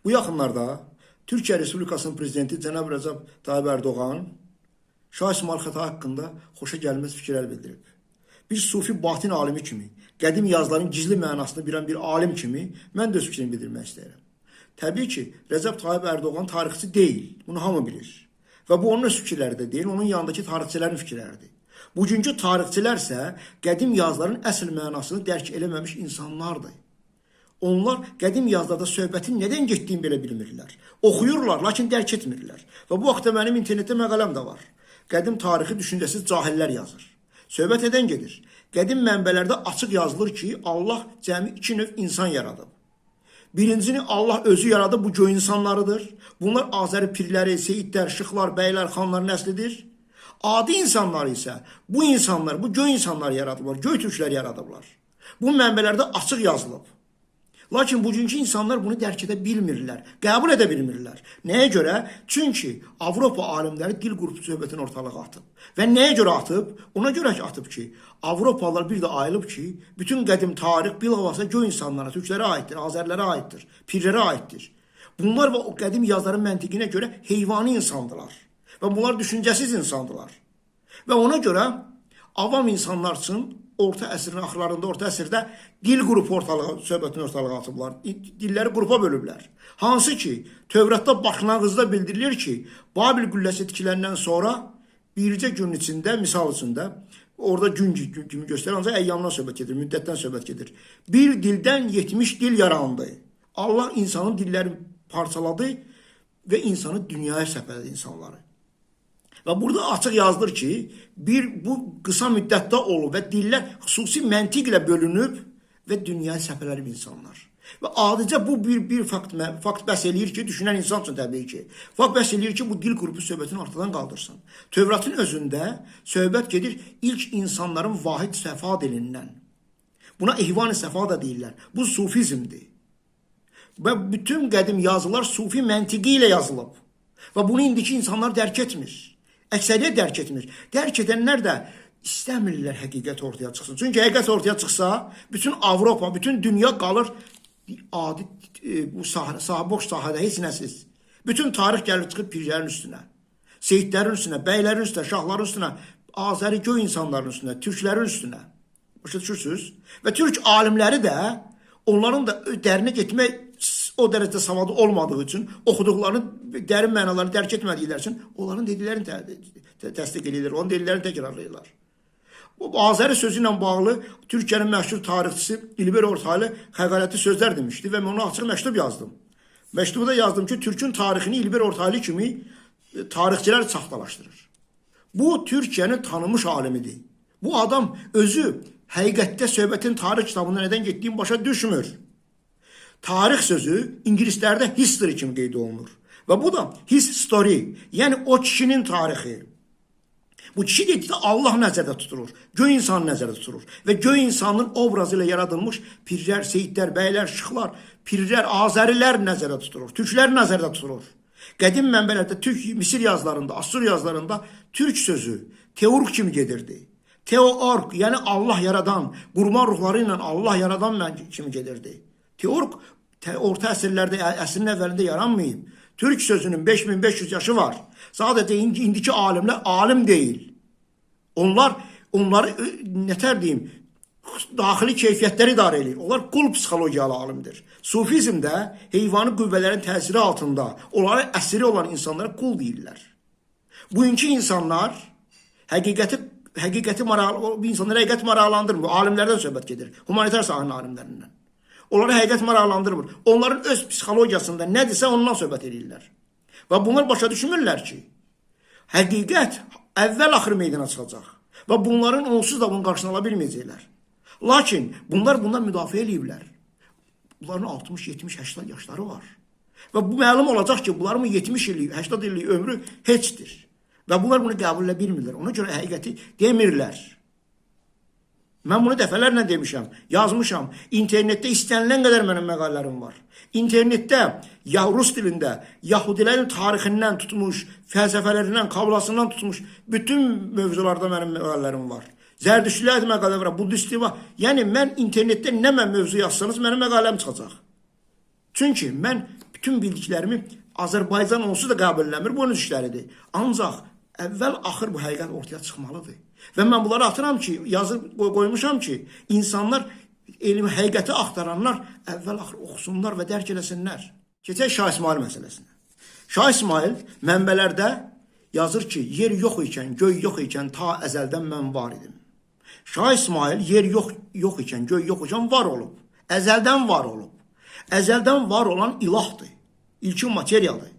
Bu yaxınlarda Türkiyə Respublikasının prezidenti cənab Rəcəb Tayyip Erdoğan Şah İsmail Xətai haqqında xoşa gəlməz fikirlər bildirib. Bir sufi batin alimi kimi, qədim yazıların gizli mənasını bilən bir alim kimi mən də öz fikrimi bildirmək istəyirəm. Təbii ki, Rəcəb Tayyip Erdoğan tarixçi deyil, bunu hamı bilir. Və bu onun öz fikirləri də deyil, onun yanındakı tarixçilərin fikirləridir. Bugünkü tarixçilər isə qədim yazıların əsl mənasını dərk eləməmiş insanlardır. Onlar qədim yazılarda söhbətin nədən getdiyini belə bilmirlər. Oxuyurlar, lakin dərk etmirlər. Və bu vaxtda mənim internetdə məqaləm də var. Qədim tarixi düşüncəsiz cahillər yazır. Söhbət nədən gedir? Qədim mənbələrdə açıq yazılır ki, Allah cəmi iki növ insan yaradıb. Birincini Allah özü yaradıb, bu göy insanlarıdır. Bunlar Azəri pirləri, seyidlər, şıxlar, bəylər, xanların əslidir. Adi insanlar isə bu insanlar, bu göy insanlar yaradıblar, göy türklər yaradıblar. Bu mənbələrdə açıq yazılıb. Lakin bugünkü insanlar bunu dərk edə bilmirlər, qəbul edə bilmirlər. Nəyə görə? Çünki Avropa alimləri dil qrupu söhbətini ortalığa atıb. Və nəyə görə atıb? Ona görə ki, atıb ki, Avropalılar bir də ayılıb ki, bütün qədim tarix bilavasitə göy insanlara, türklərə aiddir, azərlərə aiddir, pirlərə aiddir. Bunlar və o qədim yazıların məntiqinə görə heyvani insandılar. Və bunlar düşüncəsiz insandılar. Və ona görə avam insanlar üçün orta əsrin axırlarında, orta əsrdə dil qrupu söhbətini ortalığa atıblar. Dilləri qrupa bölüblər. Hansı ki, Tövratda başlanğıcda bildirilir ki, Babil qülləsi tikiləndən sonra bircə gün içində, misal içində, orada gün kimi göstərir, ancaq əyyamdan söhbət gedir, müddətdən söhbət gedir. Bir dildən 70 dil yarandı. Allah insanın dillərini parçaladı və insanı dünyaya səpələdi insanları. Və burada açıq yazılır ki, bu qısa müddətdə olub və dillər xüsusi məntiqlə bölünüb və dünyaya səpələnib insanlar. Və adicə bu bir fakt bəs eləyir ki, düşünən insan üçün təbii ki, fakt bəs eləyir ki, bu dil qrupu söhbətini ortadan qaldırsın. Tövratın özündə söhbət gedir ilk insanların vahid səfa dilindən. Buna ihvan-ı səfa da deyirlər. Bu sufizmdir. Və bütün qədim yazılar sufi məntiqi ilə yazılıb. Və bunu indiki insanlar dərk etmir. Əksəriyyət dərk etmir. Dərk edənlər də istəmirlər həqiqət ortaya çıxsın. Çünki həqiqət ortaya çıxsa, bütün Avropa, bütün dünya qalır adi boş sahədə heç nəsiz. Bütün tarix gəlir çıxır pirlərin üstünə, seyidlərin üstünə, bəylərin üstünə, şahların üstünə, Azəri göy insanların üstünə, türklərin üstünə. Başa düşürsünüz? Və türk alimləri də onların da dərinə getmək o dərəcədə savadı olmadığı üçün, oxuduqlarını dərin mənalarını dərk etmədikləri üçün onların dediklərini təsdiq edirlər, onun dediklərini təkrarlayırlar. Bu Azəri sözü ilə bağlı Türkiyənin məşhur tarixçisi İlber Ortaylı həqarətli sözlər demişdi və mən ona açıq məktub yazdım. Məktubda yazdım ki, Türkün tarixini İlber Ortaylı kimi tarixçilər saxtalaşdırır. Bu Türkiyənin tanınmış alimidir. Bu adam özü həqiqətdə söhbətin tarix kitabında nədən getdiyini başa düşmür. Tarix sözü ingilislərdə history kimi qeyd olunur. Və bu da his story, yəni o kişinin tarixi. Bu kişi dedikdə Allah nəzərdə tutulur, göy insanı nəzərdə tutulur. Və göy insanın obrazı ilə yaradılmış pirlər, seyidlər, bəylər, şıxlar, pirlər, azərilər nəzərdə tutulur, türklər nəzərdə tutulur. Qədim mənbələrdə türk, Misir yazılarında, Assur yazılarında türk sözü teurq kimi gedirdi. Teorq, yəni Allah yaradan, qurban ruhları ilə Allah yaradan kimi gedirdi. Teorq orta əsrlərdə, əsrin əvvəlində yaranmayıb. Türk sözünün 5500 yaşı var. Sadəcə indiki alimlər alim deyil. Onları nətər deyim, daxili keyfiyyətləri idarə edir. Onlar qul psixologiyalı alimdir. Sufizmdə heyvani qüvvələrin təsiri altında onların əsiri olan insanlara qul deyirlər. Bugünkü insanlar həqiqəti maraqlandırmır. Alimlərdən söhbət gedir. Humanitar sahənin alimlərindən. Onları həqiqət maraqlandırmır. Onların öz psixologiyasında nədirsə ondan söhbət edirlər. Və bunlar başa düşmürlər ki, həqiqət əvvəl-axır meydana çıxacaq. Və bunların onsuz da bunun qarşısını ala bilməyəcəklər. Lakin bunlar bundan müdafiə ediblər. Bunların 60, 70, 80 yaşları var. Və bu məlum olacaq ki, bunların 70 illik, 80 illik ömrü heçdir. Və bunlar bunu qəbul edə bilmirlər. Ona görə həqiqəti demirlər. Mən bunu dəfələrlə demişəm, yazmışam. İnternetdə istənilən qədər mənim məqalələrim var. İnternetdə Rus dilində Yahudilərin tarixindən tutmuş, fəlsəfələrindən, kablasından tutmuş bütün mövzularda mənim məqalələrim var. Zərdüştlər məqalə var, Budistli var. Yəni mən internetdə nə mən mövzu yazsanız mənim məqaləm çıxacaq. Çünki mən bütün bildiklərimi Azərbaycan onsuz da qəbul eləmir, bu onun işləridir. Ancaq əvvəl axır bu həqiqət ortaya çıxmalıdır. Və mən bunları atıram ki, yazıb qoymuşam ki, insanlar elmi həqiqəti axtaranlar əvvəl axır oxusunlar və dərk eləsinlər. Keçək Şah İsmail məsələsinə. Şah İsmail mənbələrdə yazır ki, yer yox ikən, göy yox ikən ta əzəldən mən var idim. Şah İsmail yer yox ikən, göy yox ikən var olub. Əzəldən var olub. Əzəldən var olan ilahdır. İlkin materiyadır.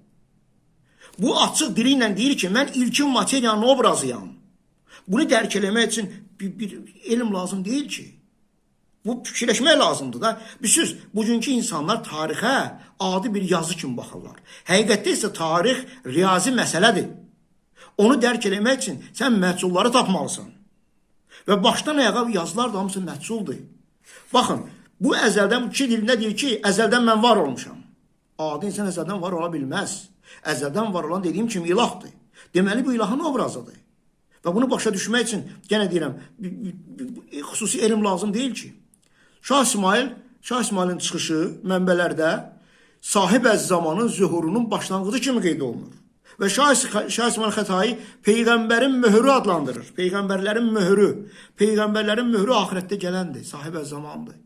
Bu açıq dili ilə deyir ki, mən ilkin materiyanın obrazıyam. Bunu dərk eləmək üçün bir elm lazım deyil ki. Bu fikirləşmək lazımdır da. Bilirsiniz, bugünkü insanlar tarixə adi bir yazı kimi baxırlar. Həqiqətdə isə tarix riyazi məsələdir. Onu dərk eləmək üçün sən məhsulları tapmalısan. Və başdan ayağa yazılar da hamısı məhsuldur. Baxın, bu əzəldən, iki dilində deyir ki, əzəldən mən var olmuşam. Adi insan əzəldən var ola bilməz. Əzəldən var olan dediyim kimi ilahdır. Deməli, bu ilahın obrazıdır. Və bunu başa düşmək üçün, yenə deyirəm, xüsusi elm lazım deyil ki. Şah İsmailin çıxışı mənbələrdə Sahib Əz-Zamanın zühurunun başlanğıcı kimi qeyd olunur. Və Şah İsmail Xətai Peyğəmbərin möhrü adlandırır. Peyğəmbərlərin möhrü. Peyğəmbərlərin möhrü axirətdə gələndir. Sahib Əz-Zamandır.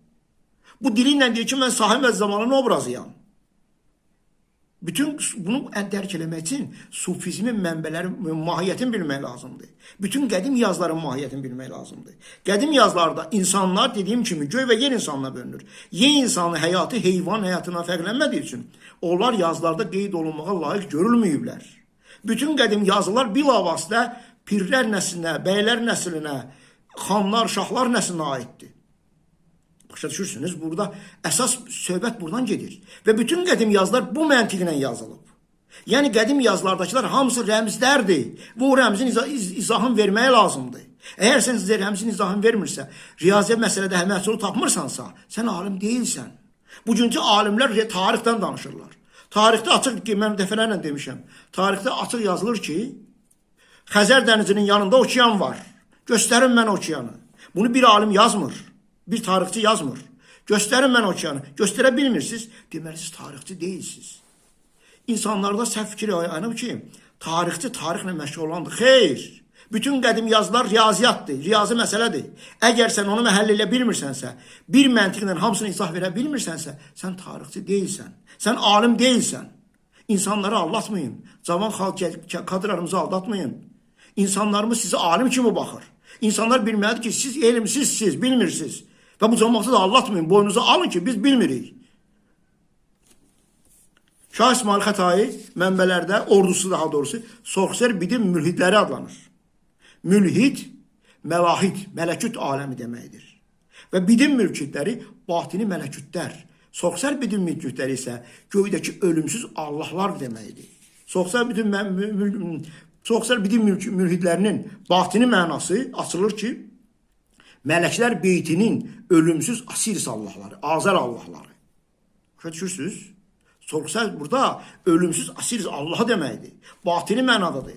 Bu dili ilə deyir ki, mən Sahib Əz-Zamanın obrazıyam. Bütün bunu dərk eləmək üçün sufizmin mənbələri, mahiyyətini bilmək lazımdır. Bütün qədim yazıların mahiyyətini bilmək lazımdır. Qədim yazılarda insanlar dediyim kimi göy və yer insanına bölünür. Yer insanı həyatı heyvan həyatından fərqlənmədiyi üçün onlar yazılarda qeyd olunmağa layiq görülməyiblər. Bütün qədim yazılar bilavasitə pirlər nəslinə, bəylər nəslinə, xanlar, şahlar nəslinə aiddir. Başa düşürsünüz, burada əsas söhbət buradan gedir. Və bütün qədim yazılar bu məntiqlə yazılıb. Yəni qədim yazılardakılar hamısı rəmzlərdir. Və o rəmzin izahını verməyə lazımdır. Əgər sən sizə rəmzin izahını vermirsə, riyaziyyat məsələdə məhsulu tapmırsansa, sən alim deyilsən. Bugünkü alimlər tarixdən danışırlar. Tarixdə açıq, mən dəfələrlə demişəm, tarixdə açıq yazılır ki, Xəzər dənizinin yanında okean var. Göstərin mən okeanı. Bunu bir alim yazmır. Bir tarixçi yazmır. Göstərin mən okeanı. Göstərə bilmirsiniz, deməli siz tarixçi deyilsiniz. İnsanlarda səhv fikir yaranıb ki, tarixçi tarixlə məşğul olandır. Xeyr. Bütün qədim yazılar riyaziyyatdır, riyazi məsələdir. Əgər sən onu həll edə bilmirsənsə, bir məntiqlə hamısını izah verə bilmirsənsə, sən tarixçi deyilsən. Sən alim deyilsən. İnsanları aldatmayın. Cavan kadrlarımızı aldatmayın. İnsanlarımız sizi alim kimi baxır. İnsanlar bilməlidir ki, siz elmsizsiniz, bilmirsiniz. Və bu cəmaatı da aldatmayın, boynunuza alın ki, biz bilmirik. Şah İsmail Xətai mənbələrdə, ordusu daha doğrusu, Sorxser bidim mülhidləri adlanır. Mülhid, məlahid, mələküt aləmi deməkdir. Və bidim mülhidləri batini mələkütlər. Sorxser bidim mülhidləri isə göydəki ölümsüz Allahlar deməkdir. Sorxser bidim mülhidlərinin batini mənası açılır ki, mələklər beytinin ölümsüz Asiris Allahları, Azər Allahları. Başa düşürsünüz? Sorxser burada ölümsüz Asiris Allahı deməkdir. Batini mənadadır.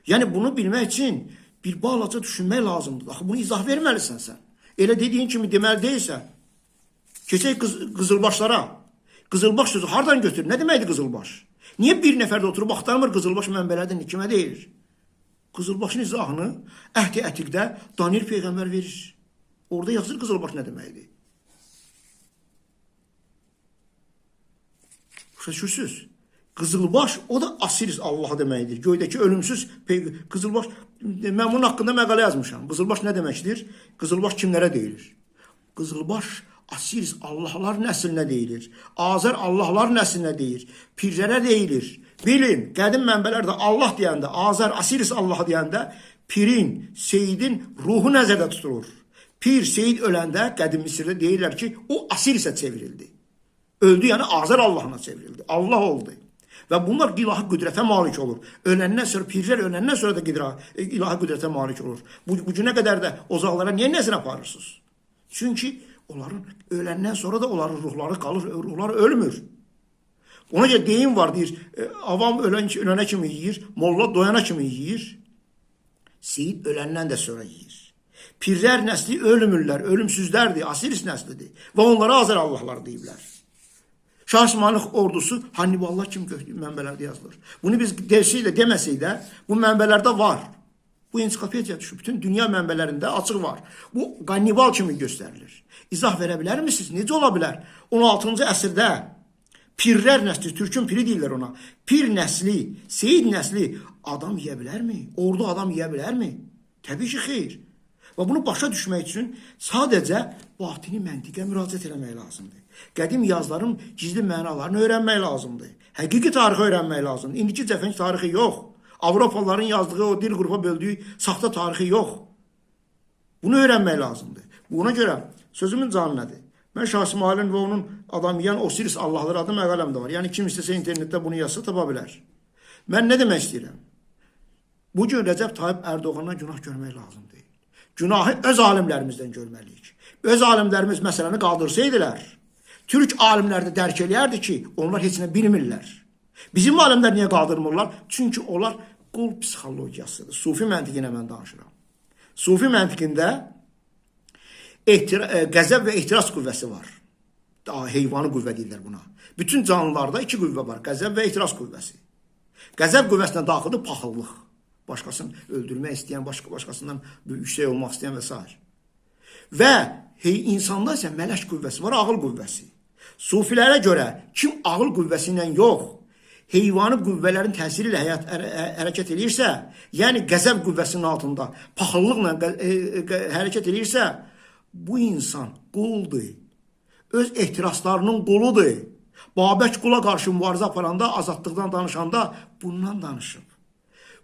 Yəni bunu bilmək üçün bir balaca düşünmək lazımdır. Axı bunu izah verməlisən sən. Elə dediyin kimi deməli deyilsən. Keçək qızılbaşlara. Qızılbaş sözü hardan götürür? Nə deməkdir qızılbaş? Niyə bir nəfər də oturub axtarmır qızılbaş mənbələrdən kimə deyir? Qızılbaşın izahını Əhd-i Ətiqdə Daniel Peyğəmbər verir. Orada yazır qızılbaş nə deməkdir. Başa düşürsünüz? Qızılbaş o da Asiris Allahı deməkdir. Göydəki ölümsüz qızılbaş. Mən bunun haqqında məqalə yazmışam. Qızılbaş nə deməkdir? Qızılbaş kimlərə deyilir? Qızılbaş Asiris Allahlar nəslinə deyilir. Azər Allahlar nəslinə deyir. Pirlərə deyilir. Bilin, qədim mənbələrdə Allah deyəndə, Azər, Asiris Allahı deyəndə pirin, seyidin ruhu nəzərdə tutulur. Pir, seyid öləndə qədim Misirdə deyirlər ki, o Asirisə çevrildi. Öldü, yəni Azər Allahına çevrildi. Allah oldu. Və bunlar ilahi qüdrətə malik olur. Öləndən sonra, pirlər öləndən sonra da ilahi qüdrətə malik olur. Bu günə qədər də ozaqlara niyə nəzər aparırsınız? Çünki onların öləndən sonra da onların ruhları qalır, ruhları ölmür. Ona görə deyim var, deyir, avam ölənə kimi yiyir, molla doyana kimi yiyir, seyid öləndən də sonra yiyir. Pirlər nəsli ölmürlər, ölümsüzlərdir, Asiris nəslidir və onlara Azər Allahlar deyiblər. Şah İsmayılın ordusu Hanniballar kimi mənbələrdə yazılır. Bunu biz desək də deməsək də bu mənbələrdə var. Bu ensiklopediya düşür. Bütün dünya mənbələrində açıq var. Bu Hannibal kimi göstərilir. İzah verə bilər misiniz? Necə ola bilər? 16-cı əsrdə pirlər nəsli, Türkün piri deyirlər ona. Pir nəsli, Seyid nəsli adam yeyə bilərmi? Ordu adam yeyə bilərmi? Təbii ki, xeyr. Və bunu başa düşmək üçün sadəcə batini məntiqə müraciət etmək lazımdır. Qədim yazların gizli mənalarını öyrənmək lazımdır. Həqiqi tarixi öyrənmək lazımdır. İndiki cəfəng tarixi yox. Avropalıların yazdığı o dil qrupa böldüyü saxta tarixi yox. Bunu öyrənmək lazımdır. Buna görə sözümün canı nədir? Mən Şah İsmayılın və onun adam yeyən Osiris Allahları adı məqaləmdə var. Yəni kim istəsə internetdə bunu yazsa tapa bilər. Mən nə demək istəyirəm? Bugün Rəcəb Tayyip Ərdoğandan günah görmək lazım deyil. Günahı öz alimlərimizdən görməliyik. Öz alimlərimiz məsələni qaldırsaydılar, Türk alimlər də dərk eləyərdi ki, onlar heç nə bilmirlər. Bizim alimlər niyə qaldırmırlar? Çünki onlar qul psixologiyasıdır. Sufi məntiqinə mən danışıram. Sufi məntiqində qəzəb və ehtiras qüvvəsi var. Heyvani qüvvə deyirlər buna. Bütün canlılarda iki qüvvə var. Qəzəb və ehtiras qüvvəsi. Qəzəb qüvvəsinə daxildir paxıllıq. Başqasını öldürmək istəyən, başqasından yüksək olmaq istəyən və s. Və insanda isə mələk qüvvəsi var, ağıl qüvvəsi. Sufilərə görə kim ağıl qüvvəsi ilə yox, heyvani qüvvələrin təsiri ilə hərəkət edirsə, yəni qəzəb qüvvəsinin altında paxıllıqla hərəkət edirsə, bu insan quldur. Öz ehtiraslarının quludur. Babək qula qarşı mübarizə aparanda, azadlıqdan danışanda bundan danışıb.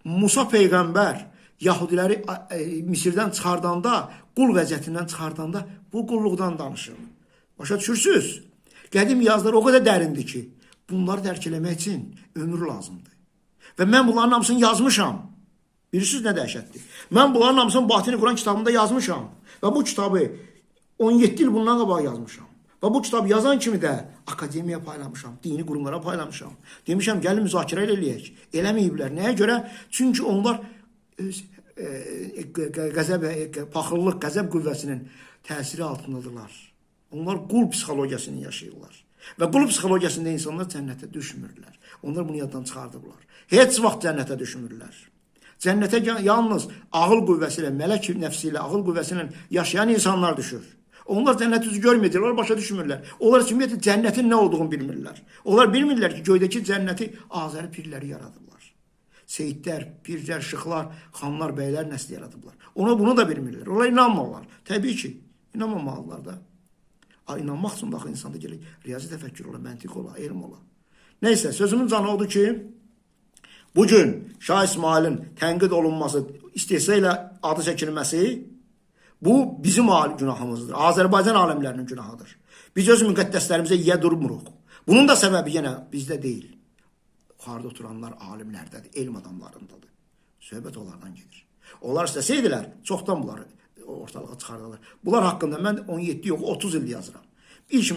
Musa Peyğəmbər Yahudiləri Misirdən çıxardanda, qul vəziyyətindən çıxardanda bu qulluqdan danışıb. Başa düşürsünüz? Qədim yazılar o qədər dərindir ki, bunları dərk eləmək üçün ömür lazımdır. Və mən bunların hamısını yazmışam. Bilirsiniz nə dəhşətdir? Mən bunların hamısını Batini Quran kitabında yazmışam. Və bu kitabı 17 il bundan qabaq yazmışam. Və bu kitabı yazan kimi də akademiyaya paylamışam, dini qurumlara paylamışam. Demişəm, gəlin müzakirə eləyək. Eləməyiblər. Nəyə görə? Çünki onlar qəzəb, paxıllıq, qəzəb qüvvəsinin təsiri altındadırlar. Onlar qul psixologiyasını yaşayırlar. Və qul psixologiyasında insanlar cənnətə düşmürlər. Onlar bunu yaddan çıxardıblar. Heç vaxt cənnətə düşmürlər. Cənnətə yalnız ağıl qüvvəsi ilə, mələk nəfsi ilə, ağıl qüvvəsi ilə yaşayan insanlar düşür. Onlar cənnət üzü görməyirlər, onlar başa düşmürlər. Onlar ümumiyyətlə cənnətin nə olduğunu bilmirlər. Onlar bilmirlər ki, göydəki cənnəti Azəri pirləri yaradıblar. Seyidlər, pirlər, şıxlar, xanlar, bəylər nəsli yaradıblar. Bunu da bilmirlər. Onlar inanmırlar. Təbii ki, inanmamalılar da. İnanmaq üçün daxil insanda gələk, riyazi təfəkkür ola, məntiq ola, elm ola. Neysə, sözümün canı oldu ki, bugün Şah İsmayılın tənqid olunması, istehza ilə adı çəkilməsi, bu bizim günahımızdır. Azərbaycan alimlərinin günahıdır. Biz öz müqəddəslərimizə yiyə durmuruq. Bunun da səbəbi yenə bizdə deyil. Yuxarıda oturanlar alimlərdədir, elm adamlarındadır. Söhbət onlardan gedir. Onlar istəsəydilər, çoxdan bunları ortalığa çıxardılar. Bunlar haqqında mən 17 yox, 30 il yazıram. İlk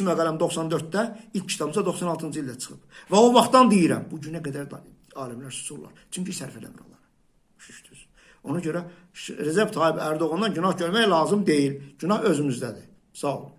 məqaləm 94-də, ilk kitabımsa 96-cı ildə çıxıb. Və o vaxtdan deyirəm, bu günə qədər alimlər susurlar. Çünki sərf eləmir onları. Ona görə Rəcəb Tayyip Ərdoğandan günah görmək lazım deyil. Günah özümüzdədir. Sağ olun.